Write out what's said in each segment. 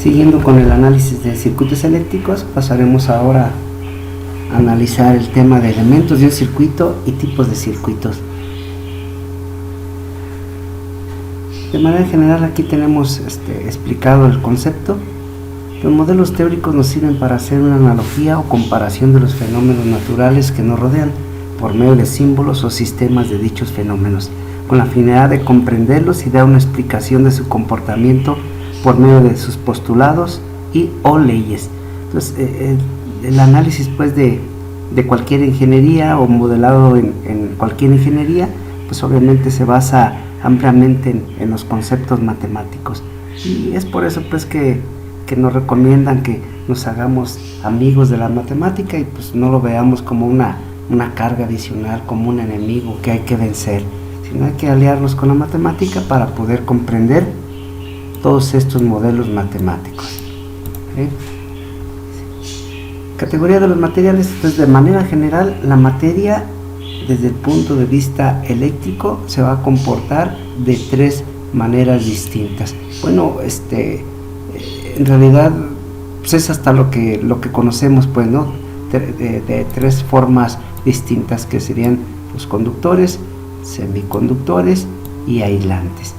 Siguiendo con el análisis de circuitos eléctricos, pasaremos ahora a analizar el tema de elementos de un circuito y tipos de circuitos. De manera general, aquí tenemos explicado el concepto. Los modelos teóricos nos sirven para hacer una analogía o comparación de los fenómenos naturales que nos rodean por medio de símbolos o sistemas de dichos fenómenos, con la finalidad de comprenderlos y dar una explicación de su comportamiento por medio de sus postulados y o leyes. Entonces, el análisis pues de cualquier ingeniería o modelado en cualquier ingeniería, pues obviamente se basa ampliamente en los conceptos matemáticos, y es por eso pues que nos recomiendan que nos hagamos amigos de la matemática y pues no lo veamos como una carga adicional, como un enemigo que hay que vencer, sino hay que aliarnos con la matemática para poder comprender todos estos modelos matemáticos. ¿Okay? Categoría de los materiales. Pues de manera general, la materia desde el punto de vista eléctrico se va a comportar de tres maneras distintas. Bueno, en realidad pues es hasta lo que conocemos, pues, ¿no? De tres formas distintas, que serían los conductores, semiconductores y aislantes.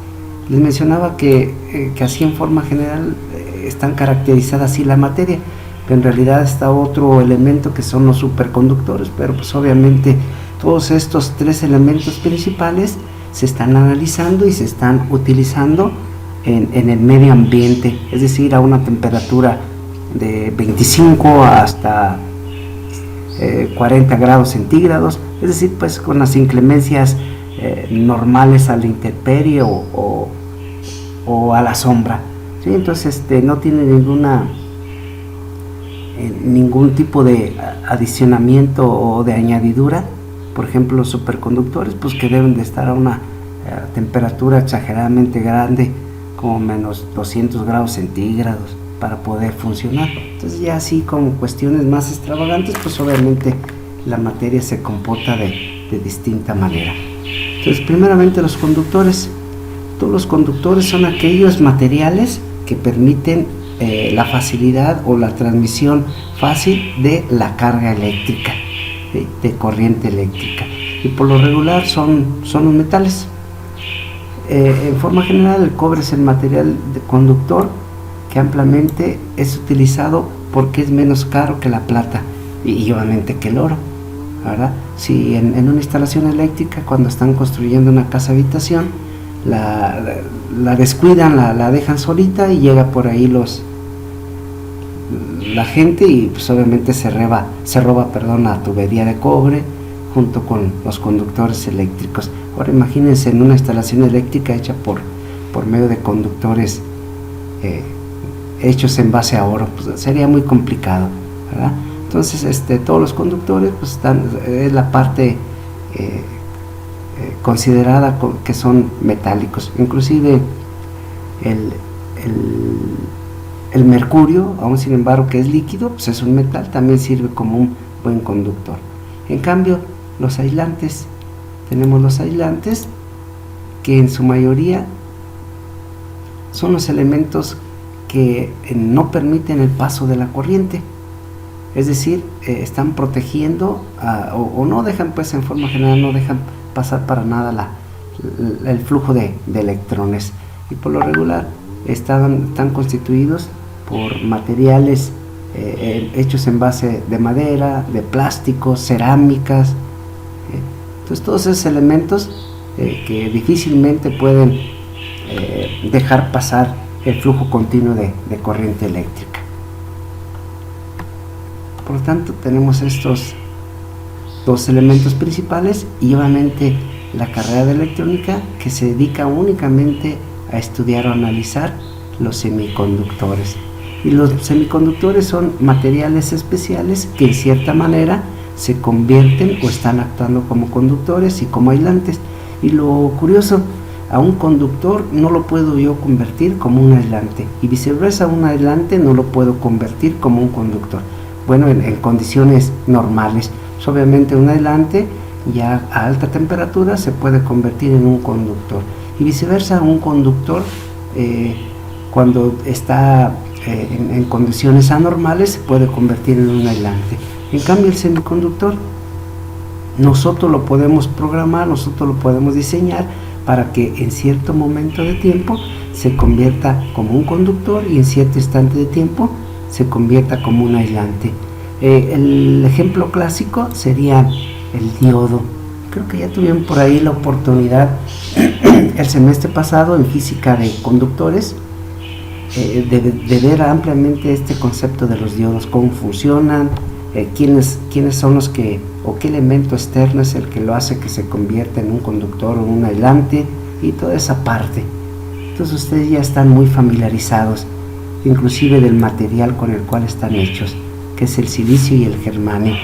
Les mencionaba que así en forma general están caracterizadas así la materia, pero en realidad está otro elemento que son los superconductores, pero pues obviamente todos estos tres elementos principales se están analizando y se están utilizando en el medio ambiente, es decir, a una temperatura de 25 hasta 40 grados centígrados, es decir, pues con las inclemencias normales a la intemperie o a la sombra, ¿sí? Entonces no tiene ningún tipo de adicionamiento o de añadidura. Por ejemplo, los superconductores, pues que deben de estar a una temperatura exageradamente grande, como menos 200 grados centígrados, para poder funcionar. Entonces ya así con cuestiones más extravagantes, pues obviamente la materia se comporta de distinta manera. Entonces, primeramente, los conductores. Todos los conductores son aquellos materiales que permiten la facilidad o la transmisión fácil de la carga eléctrica, de corriente eléctrica, y por lo regular son los metales. En forma general, el cobre es el material de conductor que ampliamente es utilizado porque es menos caro que la plata y obviamente que el oro, ¿verdad? Si en una instalación eléctrica, cuando están construyendo una casa habitación, la descuidan, la dejan solita y llega por ahí la gente y pues obviamente se roba la tubería de cobre junto con los conductores eléctricos. Ahora imagínense en una instalación eléctrica hecha por medio de conductores hechos en base a oro, pues sería muy complicado, ¿verdad? Entonces todos los conductores pues es la parte considerada que son metálicos. Inclusive el mercurio, aún sin embargo que es líquido, pues es un metal, también sirve como un buen conductor. En cambio, los aislantes, tenemos los aislantes que en su mayoría son los elementos que no permiten el paso de la corriente, es decir, están protegiendo o no dejan, pues en forma general no dejan pasar para nada el flujo de electrones, y por lo regular están constituidos por materiales hechos en base de madera, de plástico, cerámicas. Entonces todos esos elementos que difícilmente pueden dejar pasar el flujo continuo de corriente eléctrica. Por lo tanto, tenemos estos dos elementos principales, y obviamente la carrera de electrónica, que se dedica únicamente a estudiar o analizar los semiconductores. Y los semiconductores son materiales especiales que en cierta manera se convierten o están actuando como conductores y como aislantes. Y lo curioso, a un conductor no lo puedo yo convertir como un aislante, y viceversa, un aislante no lo puedo convertir como un conductor. Bueno, en condiciones normales, pues obviamente un aislante ya a alta temperatura se puede convertir en un conductor, y viceversa, un conductor cuando está en condiciones anormales se puede convertir en un aislante. En cambio, el semiconductor nosotros lo podemos programar, nosotros lo podemos diseñar para que en cierto momento de tiempo se convierta como un conductor y en cierto instante de tiempo se convierta como un aislante. El ejemplo clásico sería el diodo. Creo que ya tuvieron por ahí la oportunidad el semestre pasado en física de conductores de ver ampliamente este concepto de los diodos, cómo funcionan, quiénes son los que, o qué elemento externo es el que lo hace que se convierta en un conductor o un aislante, y toda esa parte. Entonces ustedes ya están muy familiarizados, inclusive del material con el cual están hechos, que es el silicio y el germanio,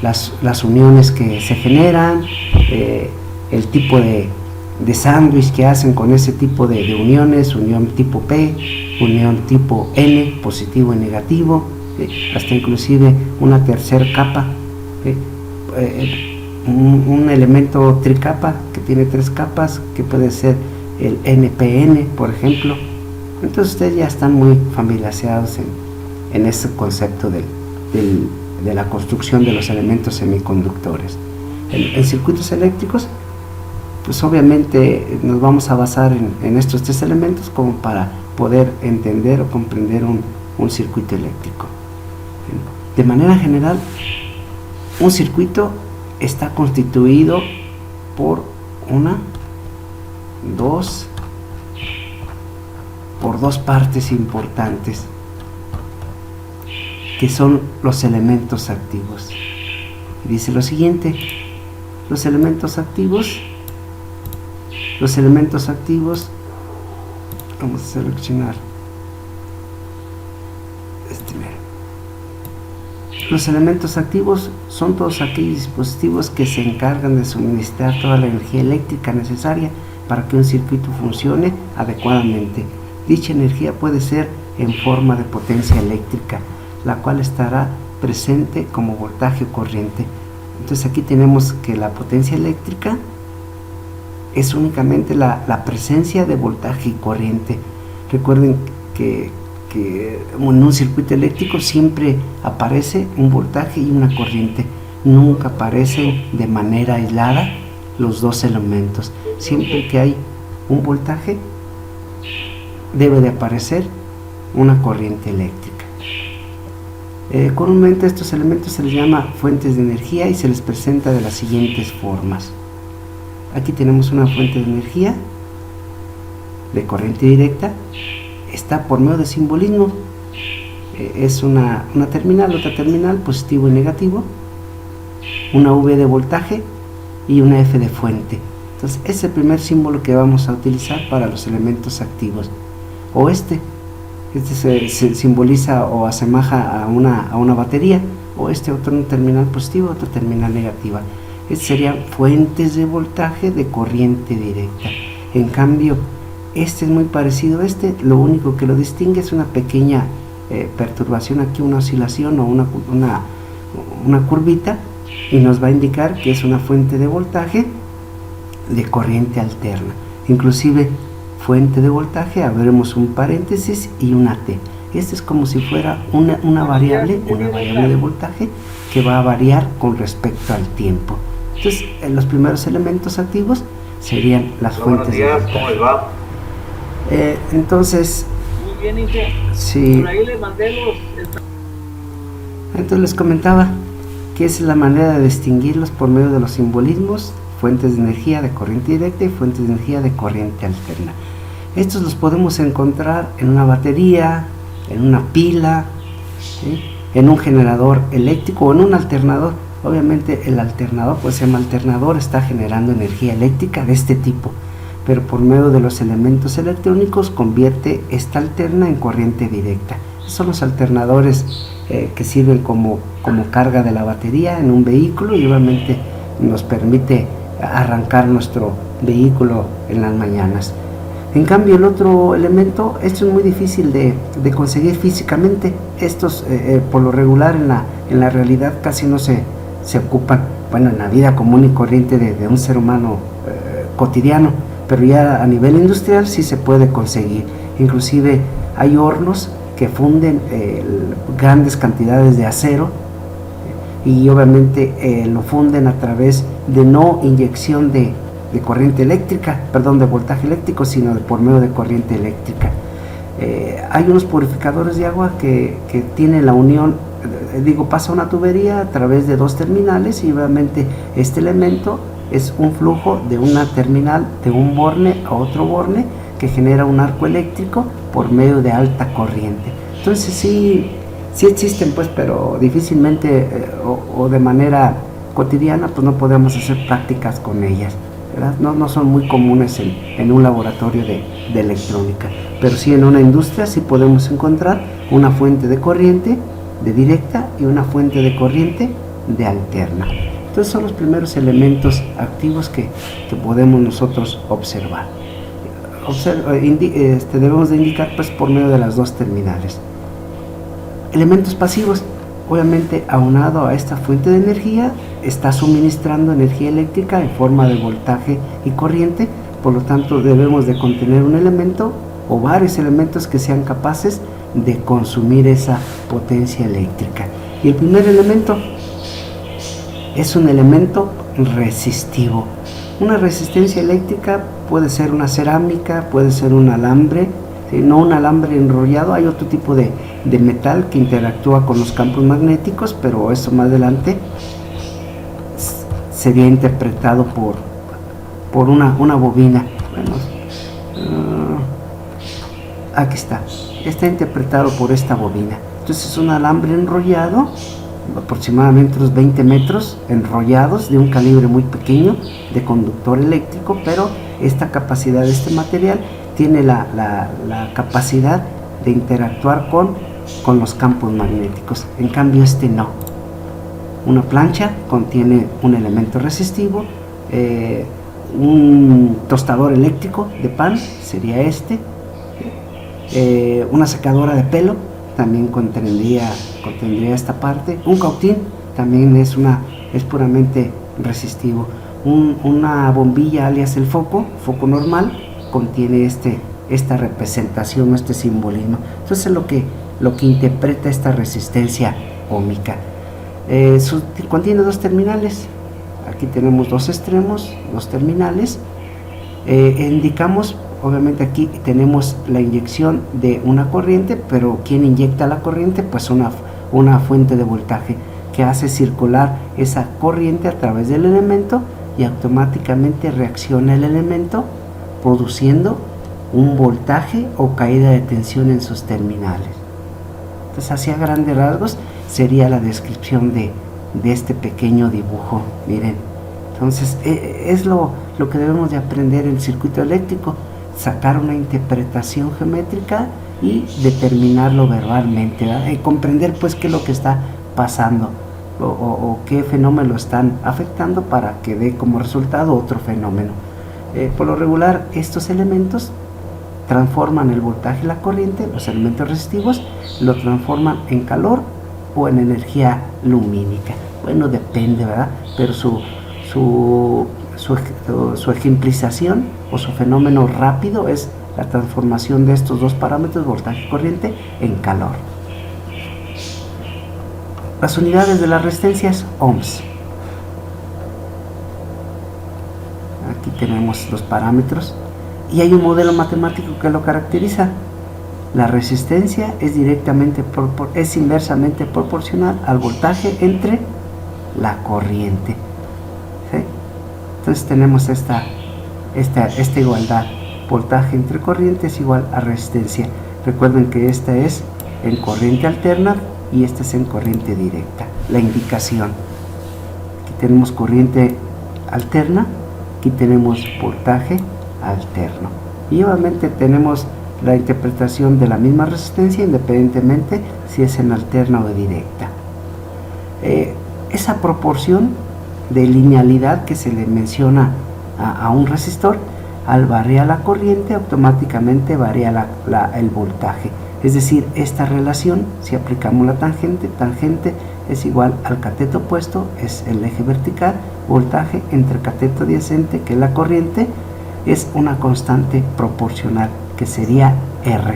las uniones que se generan, el tipo de sándwich que hacen con ese tipo de uniones, unión tipo P, unión tipo N, positivo y negativo, hasta inclusive una tercera capa, un elemento tricapa que tiene 3 capas, que puede ser el NPN, por ejemplo. Entonces ustedes ya están muy familiarizados en ese concepto de la construcción de los elementos semiconductores. En circuitos eléctricos, pues obviamente nos vamos a basar en estos 3 elementos como para poder entender o comprender un circuito eléctrico. De manera general, un circuito está constituido por dos partes importantes, que son los elementos activos. Dice lo siguiente: los elementos activos, vamos a seleccionar los elementos activos son todos aquellos dispositivos que se encargan de suministrar toda la energía eléctrica necesaria para que un circuito funcione adecuadamente. Dicha energía puede ser en forma de potencia eléctrica, la cual estará presente como voltaje o corriente. Entonces aquí tenemos que la potencia eléctrica es únicamente la presencia de voltaje y corriente. Recuerden que en un circuito eléctrico siempre aparece un voltaje y una corriente, nunca aparecen de manera aislada los dos elementos. Siempre que hay un voltaje debe de aparecer una corriente eléctrica. Comúnmente estos elementos se les llama fuentes de energía y se les presenta de las siguientes formas. Aquí tenemos una fuente de energía de corriente directa. Está por medio de simbolismo, es una terminal, otra terminal, positivo y negativo, una V de voltaje y una F de fuente. Entonces es el primer símbolo que vamos a utilizar para los elementos activos. O este se simboliza o asemeja a una batería, o otro terminal positivo, otro terminal negativa. Estos serían fuentes de voltaje de corriente directa. En cambio, este es muy parecido a lo único que lo distingue es una pequeña perturbación aquí, una oscilación o una curvita, y nos va a indicar que es una fuente de voltaje de corriente alterna. Inclusive fuente de voltaje, abriremos un paréntesis y una T. Este es como si fuera una variable de voltaje que va a variar con respecto al tiempo. Entonces los primeros elementos activos serían las fuentes de voltaje. ¿Cómo les va? Entonces, muy bien, Inge. Sí. Por ahí les mandé Entonces les comentaba que esa es la manera de distinguirlos por medio de los simbolismos: fuentes de energía de corriente directa y fuentes de energía de corriente alterna. Estos los podemos encontrar en una batería, en una pila, ¿sí?, en un generador eléctrico o en un alternador. Obviamente el alternador, pues se llama alternador, está generando energía eléctrica de este tipo, pero por medio de los elementos electrónicos convierte esta alterna en corriente directa. Son los alternadores que sirven como carga de la batería en un vehículo, y obviamente nos permite arrancar nuestro vehículo en las mañanas. En cambio, el otro elemento, esto es muy difícil de conseguir físicamente. Estos por lo regular en la realidad casi no se ocupan, bueno, en la vida común y corriente de un ser humano cotidiano, pero ya a nivel industrial sí se puede conseguir. Inclusive hay hornos que funden grandes cantidades de acero y obviamente lo funden a través de no inyección de corriente eléctrica, perdón, de voltaje eléctrico, sino por medio de corriente eléctrica. Hay unos purificadores de agua que tienen la unión, pasa una tubería a través de dos terminales y obviamente este elemento es un flujo de una terminal, de un borne a otro borne, que genera un arco eléctrico por medio de alta corriente. Entonces sí existen, pues, pero difícilmente o de manera cotidiana pues no podemos hacer prácticas con ellas, ¿verdad? No son muy comunes en un laboratorio de electrónica, pero sí en una industria sí podemos encontrar una fuente de corriente de directa y una fuente de corriente de alterna. Entonces son los primeros elementos activos que podemos nosotros observar. Debemos de indicar pues por medio de las dos terminales. Elementos pasivos, obviamente aunado a esta fuente de energía, está suministrando energía eléctrica en forma de voltaje y corriente, por lo tanto debemos de contener un elemento o varios elementos que sean capaces de consumir esa potencia eléctrica. Y el primer elemento es un elemento resistivo. Una resistencia eléctrica puede ser una cerámica, puede ser un alambre, ¿sí? No un alambre enrollado, hay otro tipo de metal que interactúa con los campos magnéticos, pero eso más adelante sería interpretado por una bobina. Bueno, aquí está interpretado por esta bobina. Entonces es un alambre enrollado, aproximadamente unos 20 metros enrollados, de un calibre muy pequeño, de conductor eléctrico, pero esta capacidad de este material tiene la capacidad de interactuar con los campos magnéticos. En cambio este no. Una plancha contiene un elemento resistivo, un tostador eléctrico de pan sería este, una secadora de pelo también contendría esta parte, un cautín también es puramente resistivo, una bombilla alias el foco normal contiene esta representación, este simbolismo. Entonces lo que interpreta esta resistencia óhmica. Contiene dos terminales, aquí tenemos dos extremos, dos terminales. Indicamos, obviamente aquí tenemos la inyección de una corriente, pero ¿quién inyecta la corriente? Pues una fuente de voltaje que hace circular esa corriente a través del elemento y automáticamente reacciona el elemento produciendo un voltaje o caída de tensión en sus terminales. Entonces, así a grandes rasgos sería la descripción de este pequeño dibujo. Miren, entonces es lo que debemos de aprender en el circuito eléctrico, sacar una interpretación geométrica y determinarlo verbalmente, ¿verdad? Y comprender pues qué es lo que está pasando o qué fenómeno están afectando para que dé como resultado otro fenómeno. Por lo regular estos elementos transforman el voltaje y la corriente, los elementos resistivos lo transforman en calor o en energía lumínica. Bueno, depende, ¿verdad? Pero su ejemplización o su fenómeno rápido es la transformación de estos dos parámetros, voltaje y corriente, en calor. Las unidades de la resistencia es ohms. Aquí tenemos los parámetros y hay un modelo matemático que lo caracteriza. La resistencia es inversamente proporcional al voltaje entre la corriente, ¿sí? Entonces tenemos esta igualdad, voltaje entre corriente es igual a resistencia. Recuerden que esta es en corriente alterna y esta es en corriente directa. La indicación, aquí tenemos corriente alterna, aquí tenemos voltaje alterno y obviamente tenemos la interpretación de la misma resistencia independientemente si es en alterna o directa. Esa proporción de linealidad que se le menciona a un resistor, al variar la corriente automáticamente varía el voltaje. Es decir, esta relación, si aplicamos la tangente es igual al cateto opuesto, es el eje vertical, voltaje entre cateto adyacente, que es la corriente, es una constante proporcional, que sería R.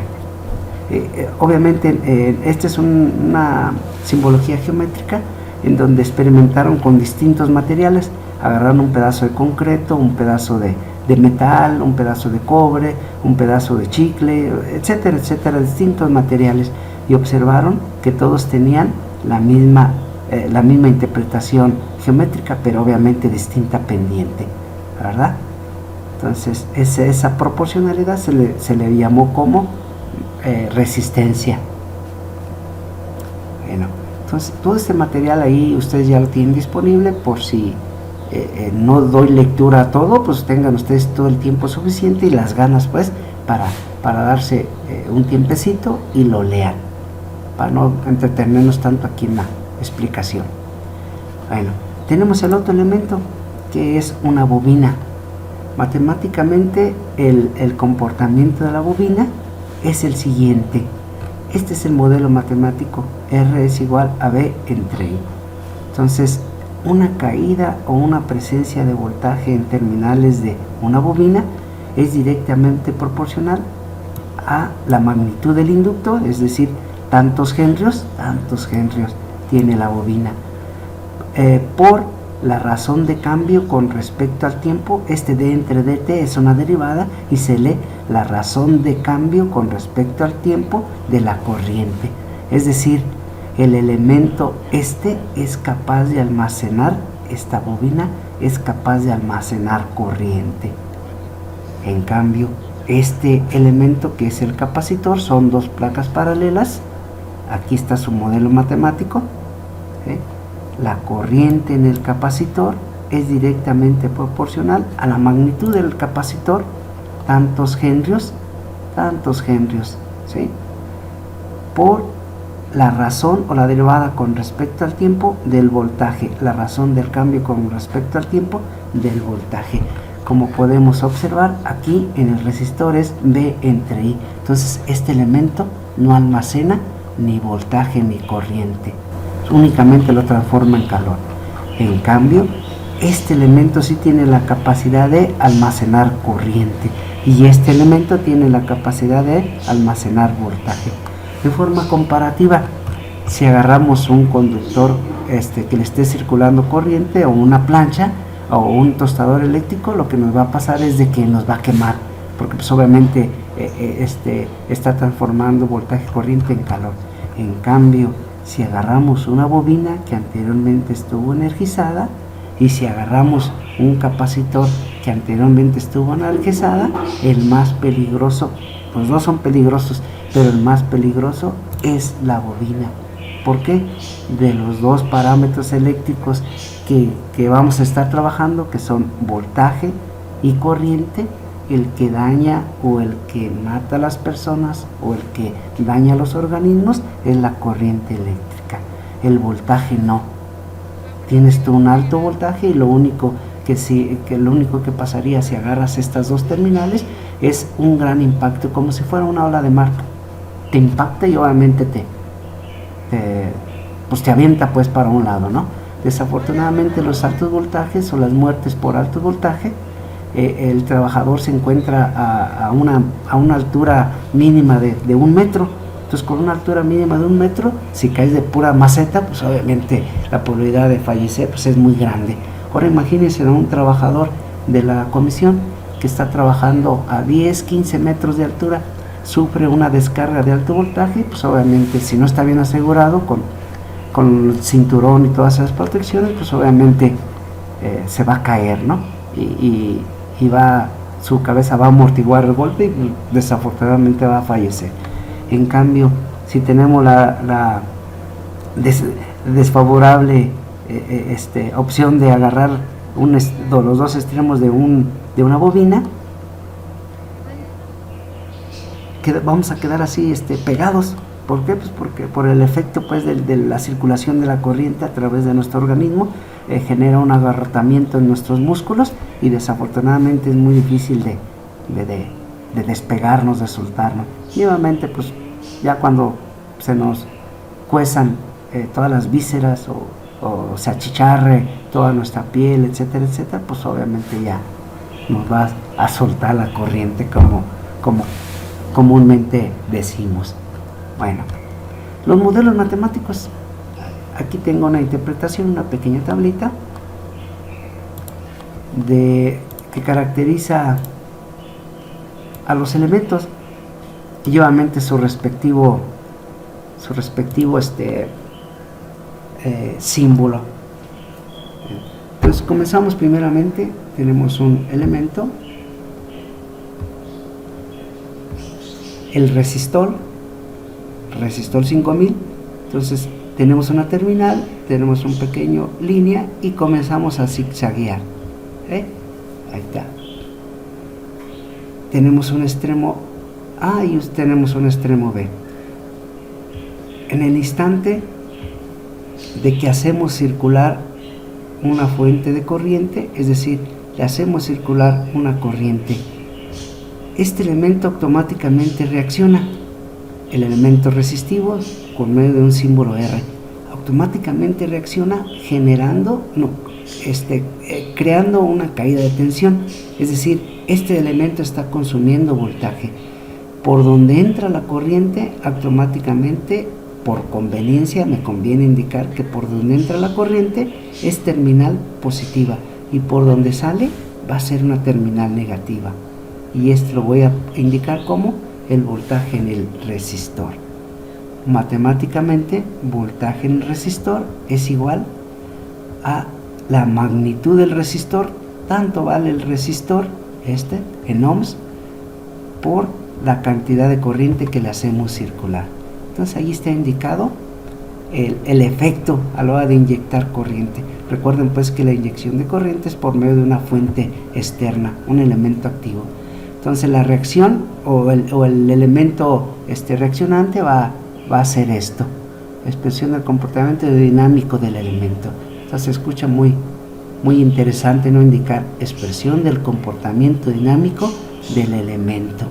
Obviamente esta es una simbología geométrica en donde experimentaron con distintos materiales. Agarraron un pedazo de concreto, un pedazo de metal, un pedazo de cobre, un pedazo de chicle, etcétera, etcétera, distintos materiales, y observaron que todos tenían la misma interpretación geométrica, pero obviamente distinta pendiente, ¿verdad? Entonces esa proporcionalidad se le llamó como resistencia. Bueno, entonces todo este material ahí ustedes ya lo tienen disponible, por si no doy lectura a todo, pues tengan ustedes todo el tiempo suficiente y las ganas pues para darse un tiempecito y lo lean, para no entretenernos tanto aquí en la explicación. Bueno, tenemos el otro elemento que es una bobina. Matemáticamente el comportamiento de la bobina es el siguiente. Este es el modelo matemático. R es igual a B entre I. Entonces, una caída o una presencia de voltaje en terminales de una bobina es directamente proporcional a la magnitud del inductor, es decir, tantos henrios tiene la bobina. Por la razón de cambio con respecto al tiempo, este D entre dt es una derivada y se lee la razón de cambio con respecto al tiempo de la corriente. Es decir, el elemento este es capaz de almacenar, esta bobina es capaz de almacenar corriente. En cambio, este elemento que es el capacitor son dos placas paralelas. Aquí está su modelo matemático. La corriente en el capacitor es directamente proporcional a la magnitud del capacitor, tantos henrios, ¿sí? Por la razón o la derivada con respecto al tiempo del voltaje, la razón del cambio con respecto al tiempo del voltaje. Como podemos observar, aquí en el resistor es B entre I. Entonces este elemento no almacena ni voltaje ni corriente, únicamente lo transforma en calor. En cambio, este elemento sí tiene la capacidad de almacenar corriente y este elemento tiene la capacidad de almacenar voltaje. De forma comparativa, si agarramos un conductor que le esté circulando corriente, o una plancha o un tostador eléctrico, lo que nos va a pasar es de que nos va a quemar, porque pues obviamente está transformando voltaje corriente en calor. En cambio, si agarramos una bobina que anteriormente estuvo energizada y si agarramos un capacitor que anteriormente estuvo energizada, el más peligroso, los dos son peligrosos, pero el más peligroso es la bobina. ¿Por qué? De los dos parámetros eléctricos que vamos a estar trabajando, que son voltaje y corriente, el que daña o el que mata a las personas o el que daña a los organismos es la corriente eléctrica. El voltaje no. Tienes tú un alto voltaje y lo único que pasaría si agarras estas dos terminales es un gran impacto, como si fuera una ola de mar. Te impacta y obviamente te avienta pues para un lado, ¿no? Desafortunadamente los altos voltajes o las muertes por alto voltaje, el trabajador se encuentra a una altura mínima de 1 metro. Entonces, con una altura mínima de 1 metro, si caes de pura maceta, pues obviamente la probabilidad de fallecer pues es muy grande. Ahora imagínense a un trabajador de la comisión que está trabajando a 10, 15 metros de altura, sufre una descarga de alto voltaje, pues obviamente si no está bien asegurado con el cinturón y todas esas protecciones, pues obviamente se va a caer, ¿no? Y su cabeza va a amortiguar el golpe y desafortunadamente va a fallecer. En cambio, si tenemos la desfavorable opción de agarrar los dos extremos de una bobina, vamos a quedar así pegados. ¿Por qué? Pues porque por el efecto pues de la circulación de la corriente a través de nuestro organismo genera un agarrotamiento en nuestros músculos y desafortunadamente es muy difícil de despegarnos, de soltarnos. Y obviamente pues ya cuando se nos cuezan todas las vísceras o se achicharre toda nuestra piel, etcétera, etcétera, pues obviamente ya nos va a soltar la corriente como comúnmente decimos. Bueno, los modelos matemáticos, aquí tengo una interpretación, una pequeña tablita que caracteriza a los elementos y obviamente su respectivo símbolo. Entonces comenzamos primeramente, tenemos un elemento, el resistor 5000, entonces tenemos una terminal, tenemos un pequeño línea y comenzamos a zigzaguear. Ahí está. Tenemos un extremo A y tenemos un extremo B. En el instante de que hacemos circular una fuente de corriente, es decir, le hacemos circular una corriente, este elemento automáticamente reacciona. El elemento resistivo, por medio de un símbolo R, automáticamente reacciona creando una caída de tensión, es decir, este elemento está consumiendo voltaje. Por donde entra la corriente, automáticamente, por conveniencia, me conviene indicar que por donde entra la corriente es terminal positiva y por donde sale va a ser una terminal negativa. Y esto lo voy a indicar como el voltaje en el resistor. Matemáticamente, voltaje en el resistor es igual a la magnitud del resistor, tanto vale el resistor en ohms por la cantidad de corriente que le hacemos circular. Entonces ahí está indicado el efecto a la hora de inyectar corriente. Recuerden pues que la inyección de corriente es por medio de una fuente externa, un elemento activo. Entonces la reacción o el elemento reaccionante va a hacer esto, expresión del comportamiento dinámico del elemento. Entonces se escucha muy interesante, ¿no? Indicar expresión del comportamiento dinámico del elemento.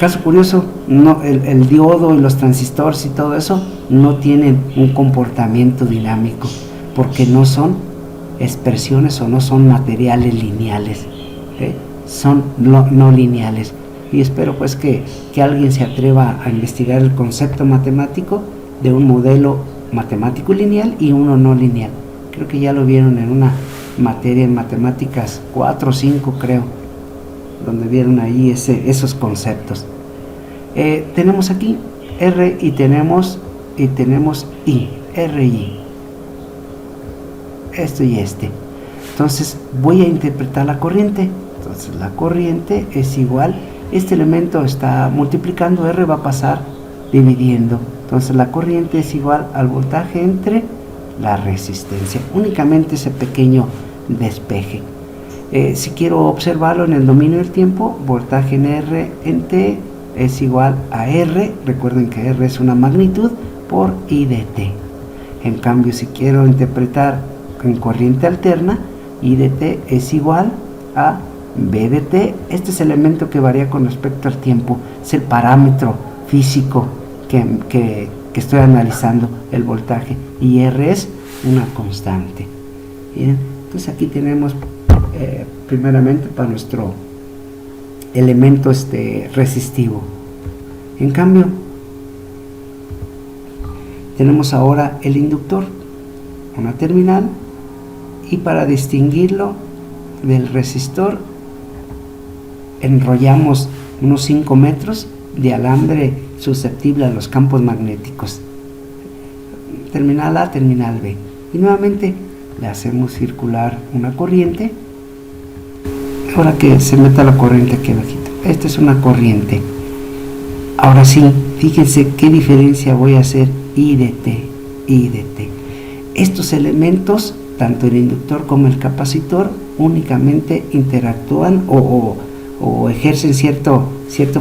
Caso curioso, el diodo y los transistores y todo eso no tienen un comportamiento dinámico porque no son expresiones o no son materiales lineales, son no lineales. Y espero pues que alguien se atreva a investigar el concepto matemático de un modelo matemático lineal y uno no lineal. Creo que ya lo vieron en una materia en matemáticas 4 o 5 creo, donde vieron ahí esos conceptos. Tenemos aquí R y tenemos I, R y I, esto y este. Entonces voy a interpretar la corriente. Entonces la corriente es igual, este elemento está multiplicando, R va a pasar dividiendo. Entonces la corriente es igual al voltaje entre la resistencia, únicamente ese pequeño despeje. Si quiero observarlo en el dominio del tiempo, voltaje en R en T es igual a R, recuerden que R es una magnitud, por I de T. En cambio, si quiero interpretar en corriente alterna, I de T es igual a B de T. Este es el elemento que varía con respecto al tiempo, es el parámetro físico que estoy analizando, el voltaje, y R es una constante. Bien, entonces aquí tenemos primeramente para nuestro elemento resistivo. En cambio, tenemos ahora el inductor, una terminal, y para distinguirlo del resistor enrollamos unos 5 metros de alambre susceptible a los campos magnéticos, terminal A, terminal B, y nuevamente le hacemos circular una corriente. Ahora que se meta la corriente aquí abajito, esta es una corriente. Ahora sí, fíjense qué diferencia voy a hacer I de T, I de T. Estos elementos, tanto el inductor como el capacitor, únicamente interactúan o ejercen cierto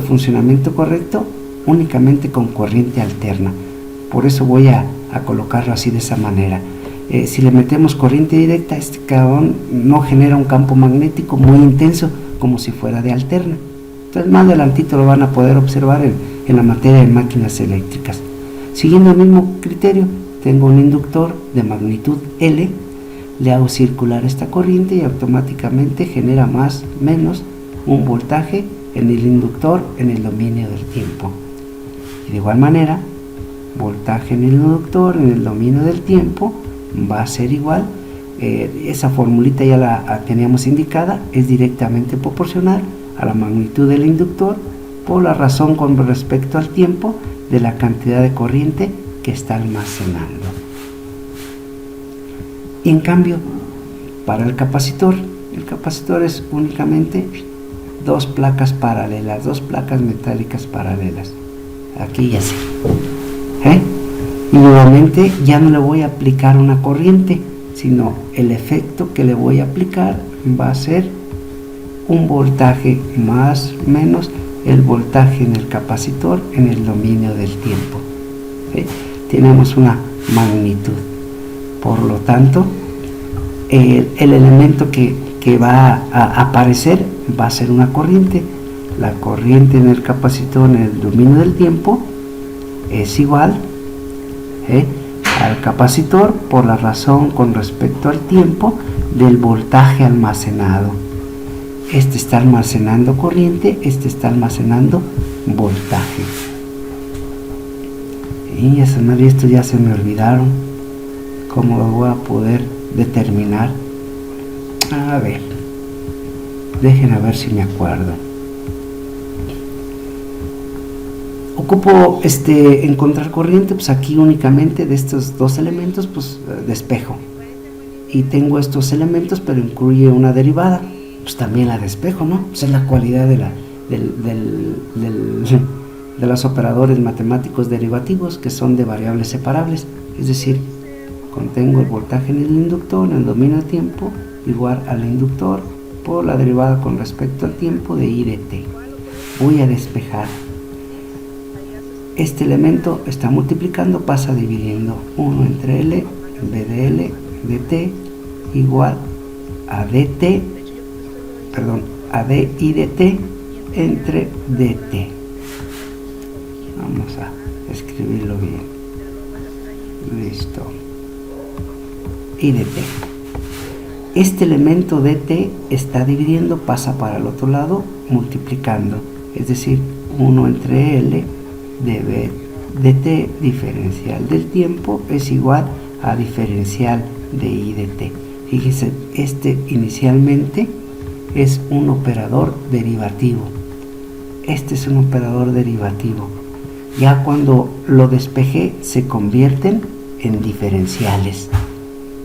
funcionamiento correcto únicamente con corriente alterna. Por eso voy a colocarlo así de esa manera. Si le metemos corriente directa, este cabrón no genera un campo magnético muy intenso como si fuera de alterna. Entonces más adelantito lo van a poder observar en la materia de máquinas eléctricas. Siguiendo el mismo criterio, tengo un inductor de magnitud L, le hago circular esta corriente y automáticamente genera más o menos un voltaje en el inductor en el dominio del tiempo. Y de igual manera, voltaje en el inductor en el dominio del tiempo va a ser igual, esa formulita ya la teníamos indicada, es directamente proporcional a la magnitud del inductor por la razón con respecto al tiempo de la cantidad de corriente que está almacenando. Y en cambio, para el capacitor es únicamente dos placas paralelas, dos placas metálicas paralelas, aquí y así. Y nuevamente ya no le voy a aplicar una corriente, sino el efecto que le voy a aplicar va a ser un voltaje más o menos el voltaje en el capacitor en el dominio del tiempo. Tenemos una magnitud, por lo tanto el elemento que va a aparecer va a ser una corriente. La corriente en el capacitor en el dominio del tiempo es igual al capacitor por la razón con respecto al tiempo del voltaje almacenado. Este está almacenando corriente, este está almacenando voltaje. Y estos ya se me olvidaron. ¿Cómo lo voy a poder determinar? A ver, déjenme ver si me acuerdo. Ocupo encontrar corriente, pues aquí únicamente de estos dos elementos, pues despejo. Y tengo estos elementos, pero incluye una derivada, pues también la despejo, ¿no? Pues es la cualidad de los operadores matemáticos derivativos, que son de variables separables. Es decir, contengo el voltaje en el inductor en el dominio del tiempo igual al inductor por la derivada con respecto al tiempo de I de t. Voy a despejar. Este elemento está multiplicando, pasa dividiendo 1 entre L, B de L, dt igual a dt, a di de t entre dt. Vamos a escribirlo bien. Listo. I de t. Este elemento dt está dividiendo, pasa para el otro lado multiplicando, es decir, 1 entre L de B de t diferencial del tiempo es igual a diferencial de I de t. Fíjese, inicialmente es un operador derivativo. Este es un operador derivativo. Ya cuando lo despejé se convierten en diferenciales.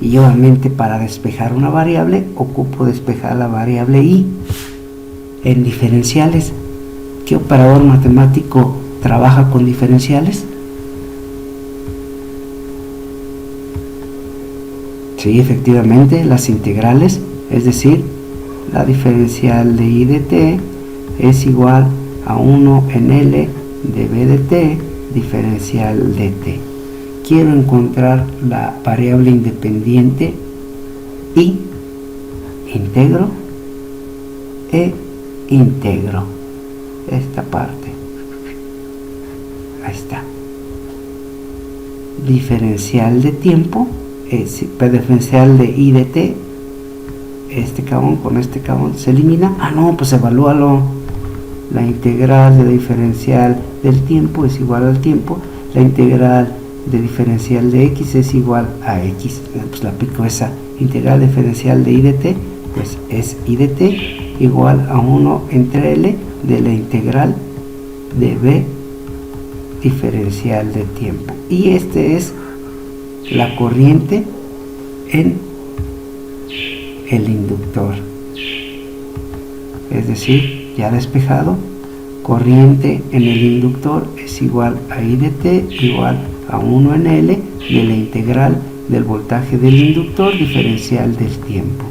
Y obviamente para despejar una variable ocupo despejar la variable I en diferenciales. ¿Qué operador matemático trabaja con diferenciales? Sí, efectivamente, las integrales, es decir, la diferencial de I de t es igual a 1 en L de B de t diferencial de t. Quiero encontrar la variable independiente I, integro integro esta parte. Ahí está. Diferencial de tiempo es diferencial de I de t. Este cabrón con este cabrón se elimina. Ah, no, pues evalúalo. La integral de diferencial del tiempo es igual al tiempo. La integral de diferencial de x es igual a x. Pues le aplico esa integral diferencial de I de t, pues es I de t igual a 1 entre L de la integral de B diferencial de tiempo. Y este es la corriente en el inductor. Es decir, ya despejado, corriente en el inductor es igual a I de t igual a 1 en L de la integral del voltaje del inductor diferencial del tiempo.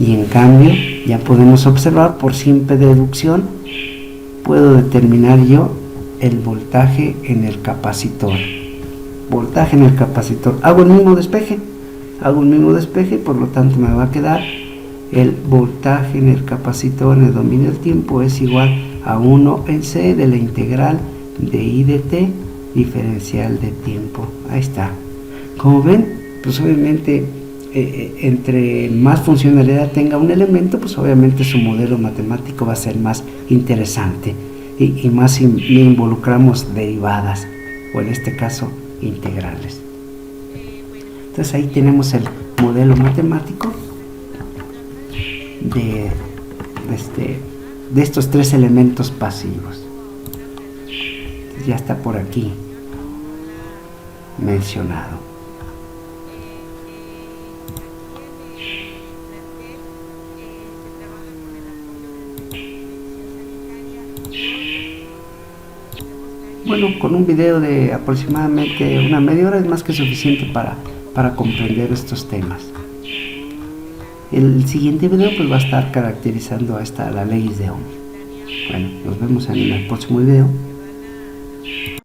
Y en cambio ya podemos observar por simple deducción, puedo determinar yo el voltaje en el capacitor. Voltaje en el capacitor. Hago el mismo despeje, por lo tanto me va a quedar el voltaje en el capacitor en el dominio del tiempo es igual a 1 en C de la integral de I de t diferencial de tiempo. Ahí está. Como ven, pues obviamente entre más funcionalidad tenga un elemento, pues obviamente su modelo matemático va a ser más interesante y más si involucramos derivadas, o en este caso integrales. Entonces ahí tenemos el modelo matemático de estos tres elementos pasivos. Entonces ya está por aquí mencionado. Bueno, con un video de aproximadamente una media hora es más que suficiente para comprender estos temas. El siguiente video pues va a estar caracterizando a la ley de Ohm. Bueno, nos vemos en el próximo video.